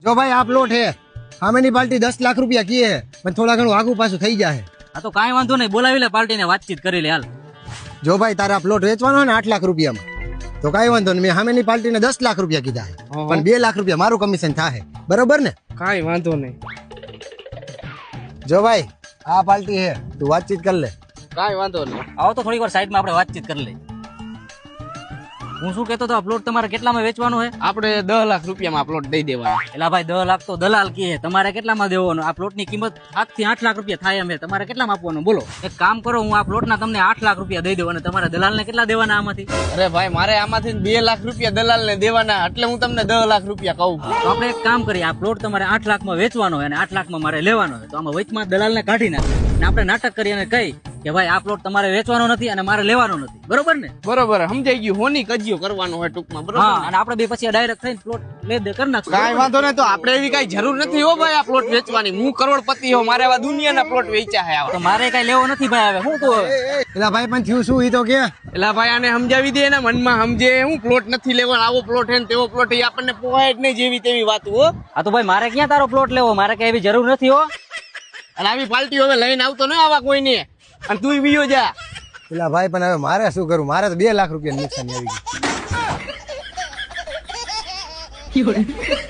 જો ભાઈ આ પ્લોટ है સામેની પાર્ટી 10 લાખ રૂપિયા કીએ है પણ થોડા ઘણું આગુ પાછું થઈ જાય. આ તો કાંઈ વાંધો નહીં, બોલાવી લે પાર્ટીને, વાતચીત કરી લે હાલ. જો ભાઈ તારા પ્લોટ વેચવાનો હોય ને 8 લાખ રૂપિયામાં તો કાંઈ વાંધો નહીં. મેં સામેની પાર્ટીને 10 લાખ રૂપિયા કીધા છે પણ 2 લાખ રૂપિયા મારું કમિશન થાય, બરોબર ને? કાંઈ વાંધો નહીં. જો ભાઈ આ પાર્ટી है તું વાતચીત કર લે. કાંઈ વાંધો નહીં. આવો તો થોડીક વાર સાઈડમાં આપણે વાતચીત કરી લઈએ. હું શું કહેતો હતો, આ પ્લોટ તમારે કેટલામાં વેચવાનો છે? આપણે 10 લાખ રૂપિયામાં પ્લોટ દઈ દેવાનો. એલા ભાઈ 10 લાખ તો દલાલ કહે, તમારે કેટલામાં દેવાનો? આ પ્લોટની કિંમત 7 થી 8 લાખ રૂપિયા થાય એમ છે, તમારે કેટલામાં આપવાનું બોલો? એક કામ કરો, હું આ પ્લોટના તમને 8 લાખ રૂપિયા દઈ દઉં અને તમારે દલાલને કેટલા દેવાના આમાંથી? અરે ભાઈ મારે આમાંથી 2 લાખ રૂપિયા દલાલને દેવાના, એટલે હું તમને 10 લાખ રૂપિયા કહું. તો આપણે એક કામ કરીએ, આ પ્લોટ તમારે 8 લાખમાં વેચવાનો હોય અને 8 લાખમાં મારે લેવાનો હોય, તો આમાં વચમાં દલાલને કાઢી નાખીએ અને આપણે નાટક કરી અને કહી કે ભાઈ આ પ્લોટ તમારે વેચવાનો નથી અને મારે લેવાનો નથી, બરોબર ને? બરોબર, સમજાઈ ગયું. હોની કજિયો કરવાનો હોય ટૂંકમાં, બરોબર? હા, અને આપણે બે પછી ડાયરેક્ટ થઈને પ્લોટ લે દે કરી નાખશું. કાંઈ વાંધો નહીં. તો આપણે એવી કાંઈ જરૂર નથી હો ભાઈ આ પ્લોટ વેચવાની. હું કરોડપતિ હો, મારે આવા દુનિયાના પ્લોટ વેચ્યા છે આવા. તો મારે કઈ લેવો નથી ભાઈ. હવે હું તો એલા ભાઈ પણ થયું શું ઈ તો કે. એટલે ભાઈ આને સમજાવી દે, એના મનમાં સમજે. હું પ્લોટ નથી લેવાનો, આવો પ્લોટ હે ને તેવો પ્લોટ, એ આપણને પોહાય જ નહીં જેવી તેવી વાત હો. આ તો ભાઈ મારે ક્યાં તારો પ્લોટ લેવો, મારે કઈ એવી જરૂર નથી હો. અને આવી પાર્ટી હવે લઈને આવતો ન આવા કોઈને, અને તું બીયો જા. એલા ભાઈ પણ હવે મારે શું કરું, મારે તો 2 લાખ રૂપિયા નુકસાન આવી ગયું.